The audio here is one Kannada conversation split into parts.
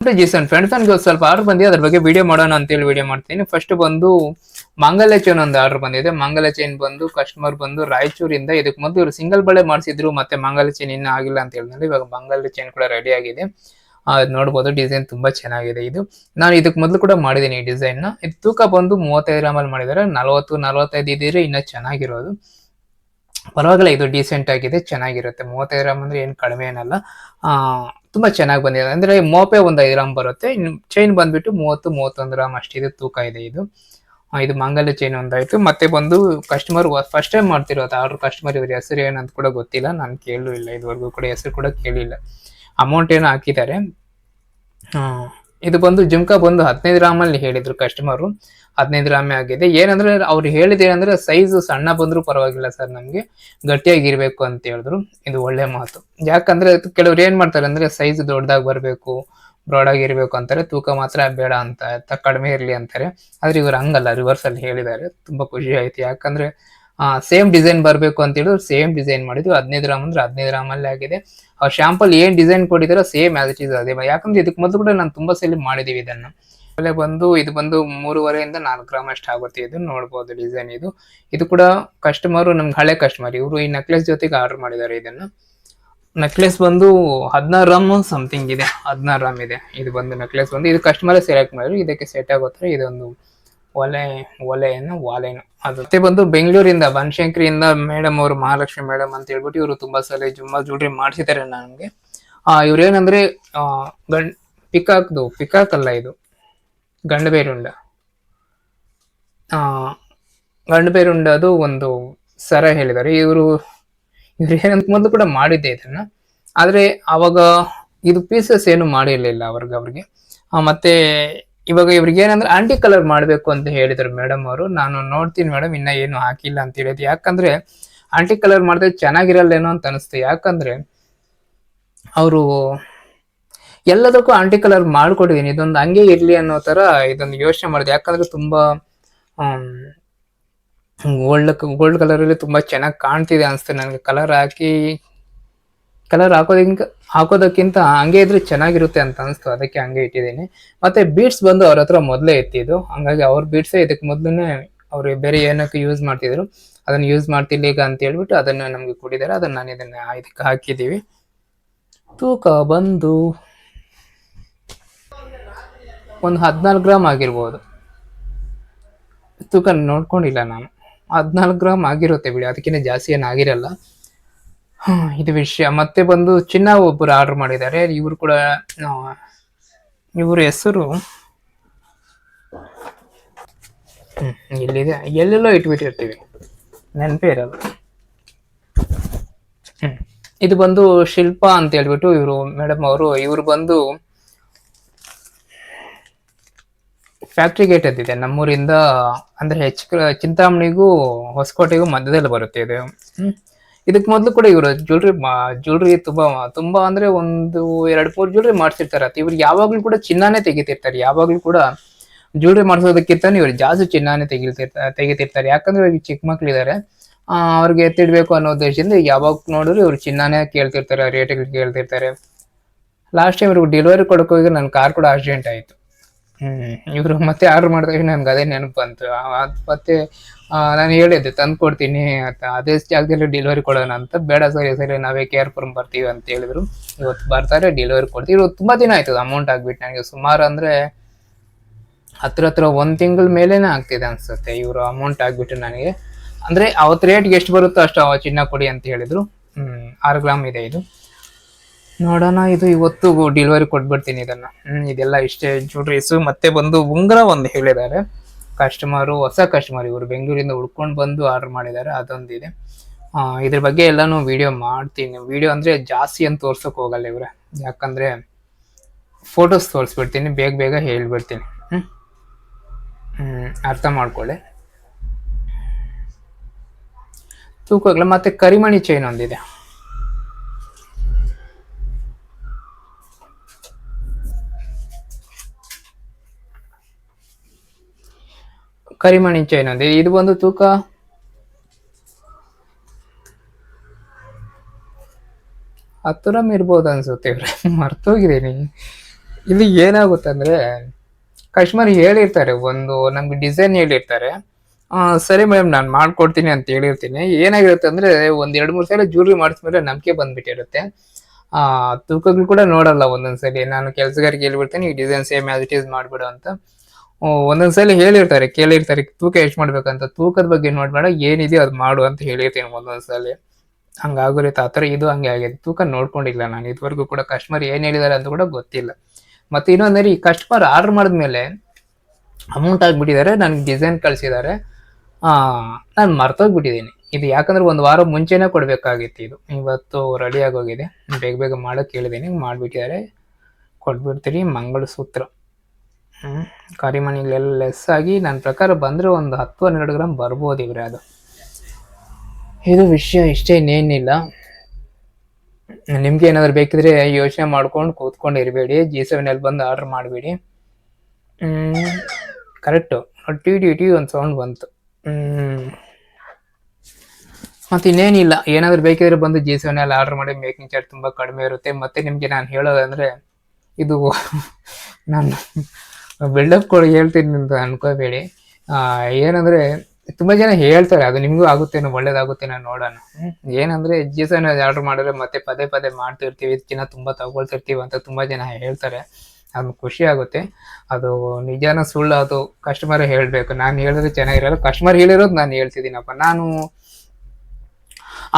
ಜೀಸನ್ ಫ್ರೆಂಡ್ಸ್ ನನಗೆ ಸ್ವಲ್ಪ ಆರ್ಡರ್ ಬಂದಿದೆ, ಅದ್ರ ಬಗ್ಗೆ ವಿಡಿಯೋ ಮಾಡೋಣ ಅಂತೇಳಿ ವಿಡಿಯೋ ಮಾಡ್ತೀನಿ. ಫಸ್ಟ್ ಬಂದು ಮಾಂಗಲ್ಯ ಚೈನ್ ಒಂದು ಆರ್ಡರ್ ಬಂದಿದೆ. ಮಾಂಗಲ್ಯ ಚೈನ್ ಬಂದು ಕಸ್ಟಮರ್ ಬಂದು ರಾಯಚೂರಿಂದ. ಇದಕ್ಕೆ ಮೊದಲು ಇವರು ಸಿಂಗಲ್ ಬಳೆ ಮಾಡಿಸಿದ್ರು, ಮತ್ತೆ ಮಾಂಗಲ್ಯ ಚೈನ್ ಇನ್ನೂ ಆಗಿಲ್ಲ ಅಂತ ಹೇಳಿದ್ರೆ ಇವಾಗ ಮಾಂಗಲ್ಯ ಚೈನ್ ಕೂಡ ರೆಡಿ ಆಗಿದೆ. ನೋಡ್ಬೋದು ಡಿಸೈನ್ ತುಂಬಾ ಚೆನ್ನಾಗಿದೆ. ಇದು ನಾನು ಇದಕ್ಕೆ ಮೊದಲು ಕೂಡ ಮಾಡಿದ್ದೀನಿ ಈ ಡಿಸೈನ್ ನ. ಇದು ತೂಕ ಬಂದು 35 ಗ್ರಾಮ್ ಅಲ್ಲಿ ಮಾಡಿದ್ದಾರೆ. 40-45 ಇದ್ರೆ ಇನ್ನೂ ಚೆನ್ನಾಗಿರೋದು. ಪರವಾಗಿಲ್ಲ, ಇದು ಡೀಸೆಂಟ್ ಆಗಿದೆ, ಚೆನ್ನಾಗಿರುತ್ತೆ. 35 ಗ್ರಾಮ್ ಅಂದ್ರೆ ಏನು ಕಡಿಮೆ ಏನಲ್ಲ. ತುಂಬಾ ಚೆನ್ನಾಗಿ ಬಂದಿದೆ. ಅಂದ್ರೆ ಮೋಪೆ ಒಂದು 5 ಗ್ರಾಮ್ ಬರುತ್ತೆ. ಇನ್ನು ಚೈನ್ ಬಂದ್ಬಿಟ್ಟು 30-31 ಗ್ರಾಮ್ ಅಷ್ಟಿದೆ ತೂಕ ಇದೆ ಇದು. ಇದು ಮಾಂಗಲ್ಯ ಚೈನ್ ಒಂದಾಯ್ತು. ಮತ್ತೆ ಬಂದು ಕಸ್ಟಮರ್ ಫಸ್ಟ್ ಟೈಮ್ ಮಾಡ್ತಿರೋದು ಆರ್ಡರ್. ಕಸ್ಟಮರ್ ಇವ್ರ ಹೆಸರು ಏನಂತ ಕೂಡ ಗೊತ್ತಿಲ್ಲ, ನಾನು ಕೇಳೂ ಇಲ್ಲ ಇದುವರೆಗೂ ಕೂಡ, ಹೆಸರು ಕೂಡ ಕೇಳಿಲ್ಲ. ಅಮೌಂಟ್ ಏನೋ ಹಾಕಿದ್ದಾರೆ. ಇದು ಬಂದು ಜುಮ್ಕಾ ಬಂದು 15 ಗ್ರಾಮ್ ಅಲ್ಲಿ ಹೇಳಿದ್ರು ಕಸ್ಟಮರು. 15 ಗ್ರಾಮೇ ಆಗಿದೆ. ಏನಂದ್ರೆ ಅವ್ರು ಹೇಳಿದೇನಂದ್ರೆ ಸೈಜ್ ಸಣ್ಣ ಬಂದ್ರು ಪರವಾಗಿಲ್ಲ ಸರ್, ನಮ್ಗೆ ಗಟ್ಟಿಯಾಗಿರ್ಬೇಕು ಅಂತ ಹೇಳಿದ್ರು. ಇದು ಒಳ್ಳೆ ಮಾತು. ಯಾಕಂದ್ರೆ ಕೆಲವ್ರು ಏನ್ ಮಾಡ್ತಾರೆ ಅಂದ್ರೆ ಸೈಜ್ ದೊಡ್ಡದಾಗಿ ಬರ್ಬೇಕು, ಬ್ರಾಡ್ ಆಗಿರ್ಬೇಕು ಅಂತಾರೆ, ತೂಕ ಮಾತ್ರ ಬೇಡ ಅಂತ ಕಡಿಮೆ ಇರ್ಲಿ ಅಂತಾರೆ. ಆದ್ರೆ ಇವ್ರು ಹಂಗಲ್ಲ, ರಿವರ್ಸ್ ಅಲ್ಲಿ ಹೇಳಿದ್ದಾರೆ. ತುಂಬಾ ಖುಷಿ ಆಯ್ತು. ಯಾಕಂದ್ರೆ ಸೇಮ್ ಡಿಸೈನ್ ಬರ್ಬೇಕು ಅಂತ ಹೇಳಿದ್ರು, ಸೇಮ್ ಡಿಸೈನ್ ಮಾಡಿದ್ವಿ. 15 ಗ್ರಾಮ್ ಅಂದ್ರೆ 15 ಗ್ರಾಮ್ ಅಲ್ಲಿ ಆಗಿದೆ. ಅವ್ರ ಶಾಂಪಲ್ ಏನ್ ಡಿಸೈನ್ ಕೊಟ್ಟಿದಾರೋ ಸೇಮ್ ಆಸ್ ಇಟ್ ಇಸ್ ಅದೇ. ಯಾಕಂದ್ರೆ ಇದಕ್ಕೆ ಮೊದಲು ಕೂಡ ನಾನು ತುಂಬಾ ಸಲ ಮಾಡಿದೀವಿ ಇದನ್ನ. ಇದು ಬಂದು 3.5-4 ಗ್ರಾಮ್ ಅಷ್ಟು ಆಗುತ್ತೆ. ಇದು ನೋಡ್ಬೋದು ಡಿಸೈನ್. ಇದು ಕೂಡ ಕಸ್ಟಮರ್ ನಮ್ಗೆ ಹಳೆ ಕಸ್ಟಮರ್. ಇವರು ಈ ನೆಕ್ಲೆಸ್ ಜೊತೆಗೆ ಆರ್ಡರ್ ಮಾಡಿದ್ದಾರೆ ಇದನ್ನ. ನೆಕ್ಲೆಸ್ ಬಂದು 16 ಗ್ರಾಮ್ ಸಮಥಿಂಗ್ ಇದೆ, 16 ಗ್ರಾಮ್ ಇದೆ. ಇದು ಬಂದು ನೆಕ್ಲೆಸ್ ಬಂದು ಇದು ಕಸ್ಟಮರ್ ಸೆಲೆಕ್ಟ್ ಮಾಡಿದ್ರು. ಇದಕ್ಕೆ ಸೆಟ್ ಆಗೋತ್ರ ಇದೊಂದು ವಾಲೆನೋ ಅದು. ಮತ್ತೆ ಬಂದು ಬೆಂಗಳೂರಿಂದ ಬನಶಂಕರಿಯಿಂದ ಮೇಡಮ್ ಅವರು, ಮಹಾಲಕ್ಷ್ಮಿ ಮೇಡಮ್ ಅಂತ ಹೇಳ್ಬಿಟ್ಟು ಇವರು ತುಂಬಾ ಸಲ ಜ್ಯುವೆಲ್ಲರಿ ಮಾಡಿಸಿದ್ದಾರೆ ನನ್ಗೆ. ಇವ್ರು ಏನಂದ್ರೆ ಪಿಕಾಕ್ ಅಲ್ಲ, ಇದು ಗಂಡಬೇರುಂಡ. ಅದು ಒಂದು ಸರ ಹೇಳಿದ್ದಾರೆ ಇವ್ರು ಏನಂತ ಮೊದಲು ಕೂಡ ಮಾಡಿದ್ದೆ ಇದನ್ನ. ಆದ್ರೆ ಅವಾಗ ಇದು ಪೀಸಸ್ ಏನು ಮಾಡಿರ್ಲಿಲ್ಲ ಅವ್ರಿಗೆ. ಮತ್ತೆ ಇವಾಗ ಇವ್ರಿಗೆ ಏನಂದ್ರೆ ಆಂಟಿ ಕಲರ್ ಮಾಡ್ಬೇಕು ಅಂತ ಹೇಳಿದ್ರು ಮೇಡಮ್ ಅವರು. ನಾನು ನೋಡ್ತೀನಿ ಮೇಡಮ್, ಇನ್ನ ಏನು ಹಾಕಿಲ್ಲ ಅಂತ ಹೇಳಿದ್ರು. ಯಾಕಂದ್ರೆ ಆಂಟಿ ಕಲರ್ ಮಾಡಿದ್ರೆ ಚೆನ್ನಾಗಿರಲ್ಲೇನೋ ಅಂತ ಅನಿಸ್ತು. ಯಾಕಂದ್ರೆ ಅವರು ಎಲ್ಲದಕ್ಕೂ ಆಂಟಿ ಕಲರ್ ಮಾಡ್ಕೊಟ್ಟಿದೀನಿ, ಇದೊಂದು ಹಂಗೆ ಇರ್ಲಿ ಅನ್ನೋ ತರ ಇದೊಂದು ಯೋಚನೆ ಮಾಡಿದೆ. ಯಾಕಂದ್ರೆ ತುಂಬಾ ಗೋಲ್ಡ್ ಕಲರ್ ಅಲ್ಲಿ ತುಂಬಾ ಚೆನ್ನಾಗಿ ಕಾಣ್ತಿದೆ ಅನ್ಸುತ್ತೆ ನನಗೆ. ಕಲರ್ ಹಾಕೋದಕ್ಕಿಂತ ಹಂಗೆ ಇದ್ರೆ ಚೆನ್ನಾಗಿರುತ್ತೆ ಅಂತ ಅನಿಸ್ತು, ಅದಕ್ಕೆ ಹಂಗೆ ಇಟ್ಟಿದ್ದೀನಿ. ಮತ್ತೆ ಬೀಡ್ಸ್ ಬಂದು ಅವ್ರ ಹತ್ರ ಮೊದಲೇ ಇತ್ತಿದ್ದು, ಹಂಗಾಗಿ ಅವ್ರ ಬೀಡ್ಸೇ ಇದಕ್ಕೆ ಮೊದಲನೇ ಅವ್ರು ಬೇರೆ ಏನಕ್ಕೆ ಯೂಸ್ ಮಾಡ್ತಿದ್ರು, ಅದನ್ನ ಯೂಸ್ ಮಾಡ್ತಿಲ್ಲ ಈಗ ಅಂತ ಹೇಳ್ಬಿಟ್ಟು ಅದನ್ನ ನಮ್ಗೆ ಕೊಟ್ಟಿದ್ದಾರೆ. ಅದನ್ನ ನಾನು ಇದಕ್ಕೆ ಹಾಕಿದೀವಿ. ತೂಕ ಬಂದು ಒಂದು 14 ಗ್ರಾಮ್ ಆಗಿರ್ಬೋದು. ತೂಕ ನೋಡ್ಕೊಂಡಿಲ್ಲ ನಾನು, 14 ಗ್ರಾಮ್ ಆಗಿರುತ್ತೆ ಬಿಡಿ, ಅದಕ್ಕಿಂತ ಜಾಸ್ತಿ ಏನು ಆಗಿರಲ್ಲ. ಇದು ವಿಷಯ. ಮತ್ತೆ ಬಂದು ಚಿನ್ನ ಒಬ್ಬರು ಆರ್ಡರ್ ಮಾಡಿದ್ದಾರೆ. ಇವರು ಕೂಡ ಇವ್ರ ಹೆಸರು ಇಲ್ಲಿದೆ, ಎಲ್ಲೆಲ್ಲೋ ಇಟ್ಬಿಟ್ಟಿರ್ತೀವಿ, ನೆನಪೇ ಇರಲ್ಲ. ಇದು ಬಂದು ಶಿಲ್ಪಾ ಅಂತ ಹೇಳ್ಬಿಟ್ಟು ಇವರು ಮೇಡಮ್ ಅವರು. ಇವರು ಬಂದು ಫ್ಯಾಕ್ಟ್ರಿ ಗೇಟ್ ಅಂತಿದೆ ನಮ್ಮೂರಿಂದ, ಅಂದ್ರೆ ಚಿಂತಾಮಣಿಗೂ ಹೊಸಕೋಟೆಗೂ ಮಧ್ಯದಲ್ಲಿ ಬರುತ್ತೆ ಇದು. ಇದಕ್ ಮೊದಲು ಕೂಡ ಇವರು ಜ್ಯುವೆಲ್ರಿ ತುಂಬಾ ಅಂದ್ರೆ 1-2-3 ಜ್ಯುವೆಲ್ರಿ ಮಾಡ್ಸಿರ್ತಾರೆ. ಇವ್ರಿಗೆ ಯಾವಾಗ್ಲೂ ಕೂಡ ಚಿನ್ನಾನೇ ತೆಗಿತಿರ್ತಾರೆ. ಯಾವಾಗ್ಲೂ ಕೂಡ ಜ್ಯುವೆಲ್ರಿ ಮಾಡಿಸೋದಕ್ಕಿಂತ ಇವ್ರು ಜಾಸ್ತಿ ಚಿನ್ನಾನೇ ತೆಗಿತಿರ್ತಾರೆ. ಯಾಕಂದ್ರೆ ಇವಾಗ ಚಿಕ್ಕ ಮಕ್ಳಿದ್ದಾರೆ, ಅವ್ರಿಗೆ ಎತ್ತಿಡ್ಬೇಕು ಅನ್ನೋ ಉದ್ದೇಶದಿಂದ ಯಾವಾಗ ನೋಡಿದ್ರು ಇವ್ರು ಚಿನ್ನಾನೇ ಕೇಳ್ತಿರ್ತಾರೆ, ರೇಟ್ಗಳು ಕೇಳ್ತಿರ್ತಾರೆ. ಲಾಸ್ಟ್ ಟೈಮ್ ಇವ್ರಿಗೆ ಡೆಲಿವರಿ ಕೊಡಕ್ ಹೋಗಿ ನನ್ನ ಕಾರ್ ಕೂಡ ಆಕ್ಸಿಡೆಂಟ್ ಆಯ್ತು. ಇವ್ರು ಮತ್ತೆ ಆರ್ಡರ್ ಮಾಡಿದಾಗ ನನ್ಗೆ ಅದೇ ನೆನಪು ಬಂತು. ಮತ್ತೆ ನಾನು ಹೇಳಿದ್ದೆ ತಂದು ಕೊಡ್ತೀನಿ ಅಂತ, ಅದೇ ಜಾಗದಲ್ಲಿ ಡೆಲಿವರಿ ಕೊಡೋಣ ಅಂತ. ಬೇಡ ಸರಿ ನಾವೇ ಕೇರ್ಪುರಂ ಬರ್ತೀವಿ ಅಂತ ಹೇಳಿದ್ರು. ಇವತ್ತು ಬರ್ತಾರೆ, ಡೆಲಿವರಿ ಕೊಡ್ತೀವಿ. ಇವತ್ತು ತುಂಬಾ ದಿನ ಆಯ್ತದ ಅಮೌಂಟ್ ಆಗ್ಬಿಟ್ಟು ನನಗೆ. ಸುಮಾರು ಅಂದ್ರೆ ಹತ್ರ 1 ತಿಂಗಳ ಮೇಲೇನೆ ಆಗ್ತಿದೆ ಅನ್ಸುತ್ತೆ ಇವರು ಅಮೌಂಟ್ ಆಗ್ಬಿಟ್ಟು ನನಗೆ. ಅಂದ್ರೆ ಅವತ್ತು ರೇಟ್ಗೆ ಎಷ್ಟು ಬರುತ್ತೋ ಅಷ್ಟು ಚಿನ್ನ ಕೊಡಿ ಅಂತ ಹೇಳಿದ್ರು. 6 ಗ್ರಾಮ್ ಇದೆ ಇದು. ನೋಡೋಣ, ಇದು ಇವತ್ತು ಡೆಲಿವರಿ ಕೊಟ್ಬಿಡ್ತೀನಿ ಇದನ್ನ. ಇದೆಲ್ಲ ಇಷ್ಟೇ ಜ್ಯುವೆಲ್ರೀಸು. ಮತ್ತೆ ಬಂದು ಉಂಗುರ ಒಂದು ಹೇಳಿದ್ದಾರೆ ಕಸ್ಟಮರು, ಹೊಸ ಕಸ್ಟಮರ್. ಇವರು ಬೆಂಗಳೂರಿಂದ ಹುಡ್ಕೊಂಡು ಬಂದು ಆರ್ಡರ್ ಮಾಡಿದ್ದಾರೆ, ಅದೊಂದಿದೆ. ಇದ್ರ ಬಗ್ಗೆ ಎಲ್ಲಾನು ವಿಡಿಯೋ ಮಾಡ್ತೀನಿ. ವಿಡಿಯೋ ಅಂದ್ರೆ ಜಾಸ್ತಿ ಅಂತ ತೋರ್ಸಕ್ ಹೋಗಲ್ಲ ಇವ್ರೆ, ಯಾಕಂದ್ರೆ ಫೋಟೋಸ್ ತೋರಿಸ್ಬಿಡ್ತೀನಿ, ಬೇಗ ಹೇಳ್ಬಿಡ್ತೀನಿ. ಅರ್ಥ ಮಾಡ್ಕೊಳ್ಳಿ. ತೂಕಗಳ ಮತ್ತೆ ಕರಿಮಣಿ ಚೈನ್ ಒಂದಿದೆ. ಕರಿಮಣಿ ಚೈನ್ ಒಂದಿದೆ. ಇದು ಬಂದು ತೂಕ 10 ಗ್ರಾಮ್ ಇರ್ಬೋದು ಅನ್ಸುತ್ತೆ. ಮರ್ತೋಗಿದ್ದೀನಿ. ಇಲ್ಲಿ ಏನಾಗುತ್ತೆ ಅಂದ್ರೆ ಕಸ್ಟಮರ್ ಹೇಳಿರ್ತಾರೆ, ಒಂದು ನಮ್ಗೆ ಡಿಸೈನ್ ಹೇಳಿರ್ತಾರೆ. ಸರಿ ಮೇಡಮ್ ನಾನು ಮಾಡ್ಕೊಡ್ತೀನಿ ಅಂತ ಹೇಳಿರ್ತೀನಿ. ಏನಾಗಿರುತ್ತೆ ಅಂದ್ರೆ ಒಂದ್ 2-3 ಸಲ ಜ್ಯೂಲ್ರಿ ಮಾಡಿಸ್ಮೇಲೆ ನಂಬಿಕೆ ಬಂದ್ಬಿಟ್ಟಿರುತ್ತೆ. ಆ ತೂಕಗಳು ಕೂಡ ನೋಡಲ್ಲ ಒಂದೊಂದ್ಸಲಿ. ನಾನು ಕೆಲ್ಸಗಾರಿಗೆ ಹೇಳ್ಬಿಡ್ತೀನಿ ಈ design same as it is ಮಾಡ್ಬಿಡು ಅಂತ. ಒಂದೊಂದ್ಸಲಿ ಹೇಳಿರ್ತಾರೆ, ಕೇಳಿರ್ತಾರೆ ತೂಕ ಎಷ್ಟು ಮಾಡ್ಬೇಕಂತ. ತೂಕದ ಬಗ್ಗೆ ನೋಡ್ಬೇಡ, ಏನಿದೆಯೋ ಅದು ಮಾಡು ಅಂತ ಹೇಳಿರ್ತೀನಿ ಒಂದೊಂದ್ಸಲಿ. ಹಂಗಾಗಿರುತ್ತೆ. ಆತರ ಇದು ಹಂಗೆ ಆಗಿದೆ. ತೂಕ ನೋಡ್ಕೊಂಡಿಲ್ಲ ನಾನು ಇದುವರೆಗೂ ಕೂಡ. ಕಸ್ಟಮರ್ ಏನ್ ಹೇಳಿದಾರೆ ಅಂತ ಕೂಡ ಗೊತ್ತಿಲ್ಲ. ಮತ್ತೆ ಇನ್ನೊಂದ್ರೆ ಈ ಕಸ್ಟಮರ್ ಆರ್ಡರ್ ಮಾಡಿದ್ಮೇಲೆ ಅಮೌಂಟ್ ಆಗ್ಬಿಟ್ಟಿದ್ದಾರೆ, ನನ್ಗೆ ಡಿಸೈನ್ ಕಳ್ಸಿದ್ದಾರೆ, ನಾನು ಮರ್ತೋಗ್ಬಿಟ್ಟಿದ್ದೀನಿ. ಇದು ಯಾಕಂದ್ರೆ ಒಂದು ವಾರ ಮುಂಚೆನೆ ಕೊಡ್ಬೇಕಾಗಿತ್ತು. ಇದು ಇವತ್ತು ರೆಡಿ ಆಗೋಗಿದೆ, ಬೇಗ ಬೇಗ ಮಾಡಕ್ ಹೇಳಿದೀನಿ, ಮಾಡ್ಬಿಟ್ಟಿದ್ದಾರೆ. ಕೊಟ್ಬಿಡ್ತೀರಿ. ಮಂಗಳಸೂತ್ರ ಕರಿಮಣಿಗಳೆಲ್ಲ ಲೆಸ್ ಆಗಿ ನನ್ನ ಪ್ರಕಾರ ಬಂದ್ರೆ ಒಂದು 10-12 ಗ್ರಾಮ್ ಬರ್ಬೋದು ಇವ್ರೆ. ಅದು ಇದು ವಿಷಯ ಇಷ್ಟೇ, ಇನ್ನೇನಿಲ್ಲ. ನಿಮ್ಗೆ ಏನಾದ್ರು ಬೇಕಿದ್ರೆ ಯೋಚನೆ ಮಾಡ್ಕೊಂಡು ಕೂತ್ಕೊಂಡು ಇರಬೇಡಿ. G7 ಬಂದು ಆರ್ಡರ್ ಮಾಡಬೇಡಿ. ಕರೆಕ್ಟು ಟಿ ಒಂದು ಸೌಂಡ್ ಬಂತು. ಮತ್ತೆ ಇನ್ನೇನಿಲ್ಲ, ಏನಾದ್ರು ಬೇಕಿದ್ರೆ ಬಂದು G7 ಆರ್ಡರ್ ಮಾಡಿ. ಮೇಕಿಂಗ್ ಚಾರ್ಜ್ ತುಂಬಾ ಕಡಿಮೆ ಇರುತ್ತೆ. ಮತ್ತೆ ನಿಮ್ಗೆ ನಾನು ಹೇಳೋದಂದ್ರೆ, ಇದು ನಾನು ಬಿಲ್ಡಪ್ ಕೊಡಿ ಹೇಳ್ತೀನಿ ಅಂತ ಅನ್ಕೋಬೇಡಿ. ಏನಂದ್ರೆ ತುಂಬಾ ಜನ ಹೇಳ್ತಾರೆ, ಅದು ನಿಮ್ಗೂ ಆಗುತ್ತೇನೋ, ಒಳ್ಳೇದಾಗುತ್ತೇನೋ ನೋಡೋಣ. ಏನಂದ್ರೆ G7 ಆರ್ಡರ್ ಮಾಡಿದ್ರೆ ಮತ್ತೆ ಪದೇ ಪದೇ ಮಾಡ್ತಿರ್ತೀವಿ, ಇದಕ್ಕಿಂತ ತುಂಬಾ ತಗೊಳ್ತಿರ್ತೀವಿ ಅಂತ ತುಂಬಾ ಜನ ಹೇಳ್ತಾರೆ. ಅದು ಖುಷಿ ಆಗುತ್ತೆ. ಅದು ನಿಜಾನ ಸುಳ್ಳು ಅದು ಕಸ್ಟಮರ್ ಹೇಳ್ಬೇಕು. ನಾನು ಹೇಳಿದ್ರೆ ಚೆನ್ನಾಗಿರಲ್ಲ. ಕಸ್ಟಮರ್ ಹೇಳಿರೋದು ನಾನು ಹೇಳ್ತಿದ್ದೀನಪ್ಪ. ನಾನು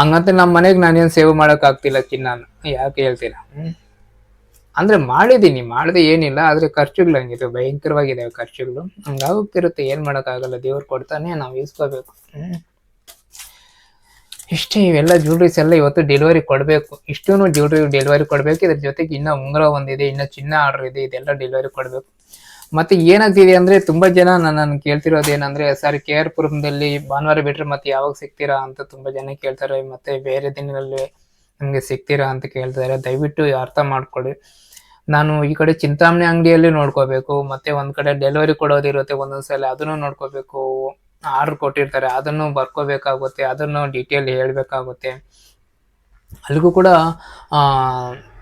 ಹಂಗಂತ ನಮ್ಮ ಮನೆಗೆ ನಾನೇನು ಸೇವ್ ಮಾಡಕ್ ಆಗ್ತಿಲ್ಲ ಚಿನ್ನಾನ, ಯಾಕೆ ಹೇಳ್ತೀರಾ? ಅಂದ್ರೆ ಮಾಡಿದೀನಿ, ಮಾಡದೆ ಏನಿಲ್ಲ. ಆದ್ರೆ ಖರ್ಚುಗಳು ಹಂಗಿದೆ, ಭಯಂಕರವಾಗಿದೆ ಖರ್ಚುಗಳು. ಹಂಗಾಗೋಗ್ತಿರುತ್ತೆ, ಏನ್ ಆಗಲ್ಲ. ದೇವ್ರು ಕೊಡ್ತಾನೆ, ನಾವು ಇಸ್ಕೋಬೇಕು. ಇಷ್ಟೇ. ಇವೆಲ್ಲ ಜ್ಯುವೆಲ್ರೀಸ್ ಎಲ್ಲ ಇವತ್ತು ಡೆಲಿವರಿ ಕೊಡಬೇಕು. ಇಷ್ಟೂ ಜ್ಯುವೆಲ್ರಿ ಡೆಲಿವರಿ ಕೊಡಬೇಕು. ಇದ್ರ ಜೊತೆಗೆ ಇನ್ನ ಉಂಗುರ ಒಂದಿದೆ, ಇನ್ನ ಚಿನ್ನ ಆರ್ಡರ್ ಇದೆ. ಇದೆಲ್ಲ ಡೆಲಿವರಿ ಕೊಡಬೇಕು. ಮತ್ತೆ ಏನಾಗ್ತಿದೆ ಅಂದ್ರೆ ತುಂಬಾ ಜನ ನನ್ನ ಕೇಳ್ತಿರೋದು ಏನಂದ್ರೆ, ಸರ್ KR ಪುರಮದಲ್ಲಿ ಭಾನುವಾರ ಬಿಟ್ರೆ ಮತ್ತೆ ಯಾವಾಗ ಸಿಗ್ತೀರಾ ಅಂತ ತುಂಬಾ ಜನ ಕೇಳ್ತಾರೆ. ಮತ್ತೆ ಬೇರೆ ದಿನಗಳಲ್ಲಿ ನಮ್ಗೆ ಸಿಗ್ತೀರಾ ಅಂತ ಕೇಳ್ತಾರೆ. ದಯವಿಟ್ಟು ಅರ್ಥ ಮಾಡ್ಕೊಳ್ಳಿ. ನಾನು ಈ ಕಡೆ ಚಿಂತಾಮಣಿ ಅಂಗಡಿಯಲ್ಲಿ ನೋಡ್ಕೋಬೇಕು, ಮತ್ತೆ ಒಂದ್ ಕಡೆ ಡೆಲಿವರಿ ಕೊಡೋದಿರುತ್ತೆ ಒಂದೊಂದ್ಸಲ, ಅದನ್ನು ನೋಡ್ಕೋಬೇಕು. ಆರ್ಡರ್ ಕೊಟ್ಟಿರ್ತಾರೆ, ಅದನ್ನು ಬರ್ಕೋಬೇಕಾಗುತ್ತೆ, ಅದನ್ನು ಡೀಟೇಲ್ ಹೇಳ್ಬೇಕಾಗುತ್ತೆ. ಅಲ್ಲಿಗೂ ಕೂಡ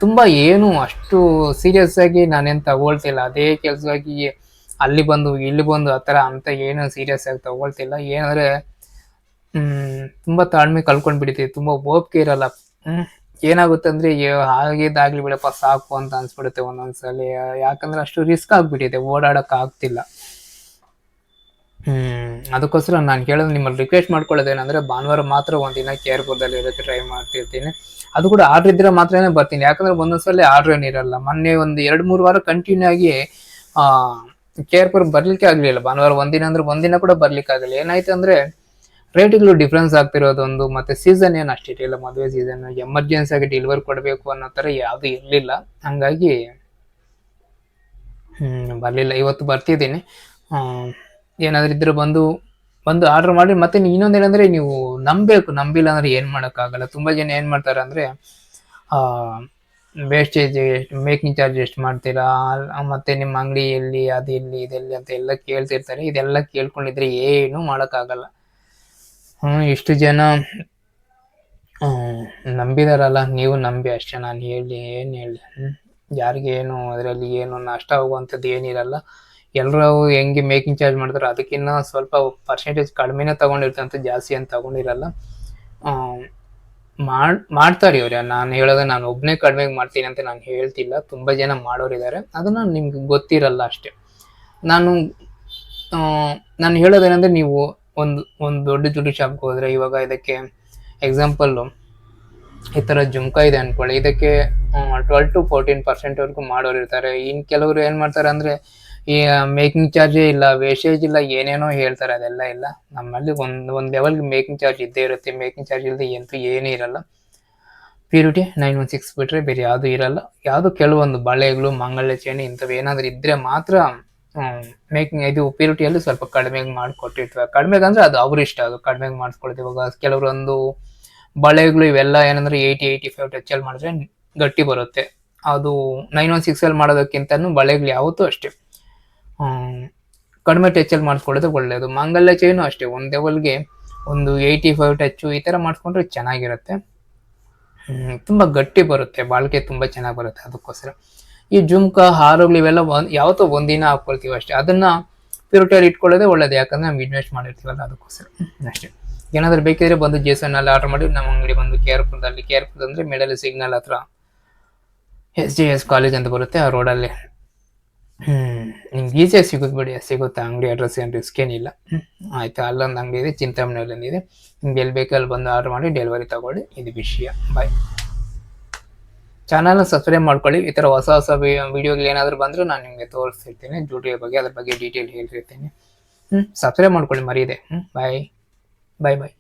ತುಂಬಾ ಏನು ಅಷ್ಟು ಸೀರಿಯಸ್ ಆಗಿ ನಾನೇನ್ ತಗೊಳ್ತಿಲ್ಲ. ಅದೇ ಕೆಲ್ಸವಾಗಿ ಅಲ್ಲಿ ಬಂದು ಇಲ್ಲಿ ಬಂದು ಆತರ ಅಂತ ಏನು ಸೀರಿಯಸ್ ಆಗಿ ತಗೊಳ್ತಿಲ್ಲ. ಏನಂದ್ರೆ ತುಂಬಾ ತಾಳ್ಮೆ ಕಳ್ಕೊಂಡ್ಬಿಡ್ತೀವಿ, ತುಂಬಾ ಓಪಿಕೆ ಇರಲ್ಲ. ಏನಾಗುತ್ತೆ ಅಂದ್ರೆ ಆಗಿದ್ದಾಗ್ಲಿ ಬಿಡಪ್ಪ ಸಾಕು ಅಂತ ಅನ್ಸ್ಬಿಡುತ್ತೆ ಒಂದೊಂದ್ಸಲಿ. ಯಾಕಂದ್ರೆ ಅಷ್ಟು ರಿಸ್ಕ್ ಆಗ್ಬಿಟ್ಟಿದೆ, ಓಡಾಡಕ್ ಆಗ್ತಿಲ್ಲ. ಅದಕ್ಕೋಸ್ಕರ ನಾನು ಕೇಳೋದು, ನಿಮ್ಮಲ್ಲಿ ರಿಕ್ವೆಸ್ಟ್ ಮಾಡ್ಕೊಳ್ಳೋದೇನಂದ್ರೆ, ಭಾನುವಾರ ಮಾತ್ರ ಒಂದಿನ KR ಪುರದಲ್ಲಿ ಇರೋಕ್ಕೆ ಟ್ರೈ ಮಾಡ್ತಿರ್ತೀನಿ. ಅದು ಕೂಡ ಆರ್ಡರ್ ಇದ್ರೆ ಮಾತ್ರನೇ ಬರ್ತೀನಿ. ಯಾಕಂದ್ರೆ ಒಂದೊಂದ್ಸಲಿ ಆರ್ಡರ್ ಏನಿರಲ್ಲ. ಮೊನ್ನೆ ಒಂದು 2-3 ವಾರ ಕಂಟಿನ್ಯೂ ಆಗಿ KR ಪುರ ಬರ್ಲಿಕ್ಕೆ ಆಗ್ಲಿಲ್ಲ. ಭಾನುವಾರ ಒಂದಿನ ಅಂದ್ರೆ ಒಂದಿನ ಕೂಡ ಬರ್ಲಿಕ್ಕೆ ಆಗಲಿಲ್ಲ. ಏನಾಯ್ತು ಅಂದ್ರೆ ರೇಟ್ಗಳು ಡಿಫ್ರೆನ್ಸ್ ಆಗ್ತಿರೋದೊಂದು, ಮತ್ತೆ ಸೀಸನ್ ಏನು ಅಷ್ಟಿರಲಿಲ್ಲ, ಮದುವೆ ಸೀಸನ್. ಎಮರ್ಜೆನ್ಸಿ ಆಗಿ ಡೆಲಿವರಿ ಕೊಡಬೇಕು ಅನ್ನೋ ತರ ಯಾವ್ದು ಇರ್ಲಿಲ್ಲ. ಹಂಗಾಗಿ ಬರ್ಲಿಲ್ಲ. ಇವತ್ತು ಬರ್ತಿದ್ದೀನಿ. ಏನಾದ್ರೂ ಇದ್ರೆ ಬಂದು ಆರ್ಡರ್ ಮಾಡಿ. ಮತ್ತೆ ಇನ್ನೊಂದೇನಂದ್ರೆ, ನೀವು ನಂಬೇಕು, ನಂಬಿಲ್ಲ ಅಂದ್ರೆ ಏನ್ ಆಗಲ್ಲ. ತುಂಬಾ ಜನ ಏನ್ ಮಾಡ್ತಾರೆ ಅಂದ್ರೆ, ವೇಸ್ಟೇಜ್ ಮೇಕಿಂಗ್ ಚಾರ್ಜ್ ಎಷ್ಟು ಮಾಡ್ತೀರಾ, ಮತ್ತೆ ನಿಮ್ಮ ಅಂಗಡಿಯಲ್ಲಿ ಅದು ಎಲ್ಲಿ ಇದೆಲ್ಲಿ ಅಂತ ಎಲ್ಲ ಕೇಳ್ತಿರ್ತಾರೆ. ಇದೆಲ್ಲ ಕೇಳ್ಕೊಂಡಿದ್ರೆ ಏನು ಆಗಲ್ಲ. ಇಷ್ಟು ಜನ ನಂಬಿದಾರಲ್ಲ, ನೀವು ನಂಬಿ ಅಷ್ಟೇ. ನಾನು ಏನ್ ಹೇಳಿ, ಯಾರಿಗೆ ಏನು ಅದರಲ್ಲಿ ಏನು ನಷ್ಟ ಆಗುವಂಥದ್ದು ಏನಿರಲ್ಲ. ಎಲ್ಲರೂ ಹೆಂಗೆ ಮೇಕಿಂಗ್ ಚಾರ್ಜ್ ಮಾಡ್ತಾರೆ ಅದಕ್ಕಿಂತ ಸ್ವಲ್ಪ ಪರ್ಸೆಂಟೇಜ್ ಕಡಿಮೆನೇ ತಗೊಂಡಿರ್ತಂತ, ಜಾಸ್ತಿ ಅಂತ ತಗೊಂಡಿರಲ್ಲ. ಮಾಡ್ತಾರೆ ಇವ್ರೆ. ನಾನು ಹೇಳೋದು, ನಾನು ಒಬ್ಬನೇ ಕಡಿಮೆ ಮಾಡ್ತೀನಿ ಅಂತ ನಾನು ಹೇಳ್ತಿಲ್ಲ. ತುಂಬಾ ಜನ ಮಾಡೋರಿದ್ದಾರೆ, ಅದನ್ನ ನಿಮ್ಗೆ ಗೊತ್ತಿರಲ್ಲ ಅಷ್ಟೇ. ನಾನು ಹೇಳೋದೇನಂದ್ರೆ, ನೀವು ಒಂದು ದೊಡ್ಡ ಜ್ಯುವೆಲ್ರಿ ಶಾಪ್ಗೆ ಹೋದ್ರೆ, ಇವಾಗ ಇದಕ್ಕೆ ಎಕ್ಸಾಂಪಲ್ ಈ ತರ ಜುಮ್ಕಾ ಇದೆ ಅನ್ಕೊಳ್ಳಿ, ಇದಕ್ಕೆ 12-14% ವರೆಗೂ ಮಾಡೋರು ಇರ್ತಾರೆ. ಇನ್ ಕೆಲವರು ಏನ್ ಮಾಡ್ತಾರೆ ಅಂದ್ರೆ, ಈ ಮೇಕಿಂಗ್ ಚಾರ್ಜೇ ಇಲ್ಲ, ವೇಸ್ಟೇಜ್ ಇಲ್ಲ, ಏನೇನೋ ಹೇಳ್ತಾರೆ. ಅದೆಲ್ಲ ಇಲ್ಲ. ನಮ್ಮಲ್ಲಿ ಒಂದ್ ಲೆವೆಲ್ಗೆ ಮೇಕಿಂಗ್ ಚಾರ್ಜ್ ಇದ್ದೇ ಇರುತ್ತೆ. ಮೇಕಿಂಗ್ ಚಾರ್ಜ್ ಇಲ್ಲದೆ ಏನೂ ಇರಲ್ಲ. ಪ್ಯೂರಿಟಿ 916 ಬಿಟ್ರೆ ಬೇರೆ ಯಾವ್ದು ಇರಲ್ಲ. ಯಾವ್ದು ಕೆಲವೊಂದು ಬಳೆಗಳು, ಮಂಗಲ್ಯ ಚೈನ್ ಇಂಥವು ಏನಾದ್ರು ಇದ್ರೆ ಮಾತ್ರ ಮೇಕಿಂಗ್ ಇದು ಪ್ಯೂರಿಟಿಯಲ್ಲಿ ಸ್ವಲ್ಪ ಕಡಿಮೆಗೆ ಮಾಡಿಕೊಟ್ಟಿರ್ತಾರೆ. ಕಡಿಮೆಗೆ ಅಂದ್ರೆ ಅದು ಅವ್ರ ಇಷ್ಟ, ಅದು ಕಡಿಮೆಗೆ ಮಾಡಿಸ್ಕೊಳ್ತೀವಿ. ಇವಾಗ ಕೆಲವರೊಂದು ಬಳೆಗಳು ಇವೆಲ್ಲ ಏನಂದ್ರೆ 80-85 ಟಚ್ ಅಲ್ಲಿ ಮಾಡಿದ್ರೆ ಗಟ್ಟಿ ಬರುತ್ತೆ. ಅದು 916 ಅಲ್ಲಿ ಮಾಡೋದಕ್ಕಿಂತನೂ ಬಳೆಗಳು ಯಾವತ್ತೂ ಅಷ್ಟೇ ಕಡಿಮೆ ಟಚ್ ಅಲ್ಲಿ ಮಾಡಿಸ್ಕೊಳ್ಳೋದು ಒಳ್ಳೇದು. ಮಂಗಲ್ಯ ಚೈನು ಅಷ್ಟೇ, ಒಂದ್ ಲೆವೆಲ್ಗೆ ಒಂದು 85 ಟಚ್ ಈ ತರ ಮಾಡಿಸ್ಕೊಂಡ್ರೆ ಚೆನ್ನಾಗಿರುತ್ತೆ. ತುಂಬಾ ಗಟ್ಟಿ ಬರುತ್ತೆ, ಬಾಳಿಕೆ ತುಂಬಾ ಚೆನ್ನಾಗಿ ಬರುತ್ತೆ. ಅದಕ್ಕೋಸ್ಕರ ಈ ಜುಮ್ಕಾ ಹಾರಗಳು ಇವೆಲ್ಲ ಯಾವತ್ತೋ ಒಂದಿನ ಹಾಕೊಳ್ತೀವಿ ಅಷ್ಟೇ. ಅದನ್ನ ಪ್ಯೂರಿಟಿಯಲ್ಲಿ ಇಟ್ಕೊಳ್ಳೋದೇ ಒಳ್ಳೇದು, ಯಾಕಂದ್ರೆ ನಮ್ಗೆ ಇನ್ವೆಸ್ಟ್ ಮಾಡಿರ್ತೀವಲ್ಲ ಅದಕ್ಕೋಸ್ಕರ ಅಷ್ಟೇ. ಏನಾದ್ರು ಬೇಕಿದ್ರೆ ಬಂದು ಜೇಸನ್ ಅಲ್ಲಿ ಆರ್ಡರ್ ಮಾಡಿ. ನಮ್ಮ ಅಂಗಡಿ ಬಂದು ಕೇರ್ಪುರದಲ್ಲಿ, ಕೇರ್ಪುರ ಅಂದ್ರೆ ಮಿಡಲ್ ಸಿಗ್ನಲ್ ಹತ್ರ SJS ಕಾಲೇಜ್ ಅಂತ ಬರುತ್ತೆ, ಆ ರೋಡಲ್ಲಿ. ನಿಮ್ಗೆ ಈಸಿಯಾಗಿ ಸಿಗುತ್ತೆ ಅಂಗಡಿ ಅಡ್ರೆಸ್, ಏನು ರಿಸ್ಕ್ ಏನಿಲ್ಲ. ಆಯ್ತಾ, ಅಲ್ಲೊಂದು ಅಂಗಡಿ ಇದೆ, ಚಿಂತಾಮಣಿಯಲ್ಲಿ ಇದೆ. ನಿಮ್ಗೆ ಎಲ್ಲಿ ಬೇಕಲ್ಲಿ ಬಂದು ಆರ್ಡರ್ ಮಾಡಿ ಡೆಲಿವರಿ ತಗೊಳ್ಳಿ. ಇದು ವಿಷಯ. ಬಾಯ್. ಚಾನಲ್ನ ಸಬ್ಸ್ಕ್ರೈಬ್ ಮಾಡ್ಕೊಳ್ಳಿ. ಈ ಥರ ಹೊಸ ಹೊಸ ವಿಡಿಯೋಗಳು ಏನಾದರೂ ಬಂದರೂ ನಾನು ನಿಮಗೆ ತೋರಿಸ್ತಿರ್ತೀನಿ, ಜೂಟಿಯ ಬಗ್ಗೆ, ಅದ್ರ ಬಗ್ಗೆ ಡೀಟೇಲ್ ಹೇಳ್ತಿರ್ತೀನಿ. ಸಬ್ಸ್ಕ್ರೈಬ್ ಮಾಡ್ಕೊಳ್ಳಿ, ಮರೀದೆ. ಬಾಯ್ ಬಾಯ್ ಬಾಯ್.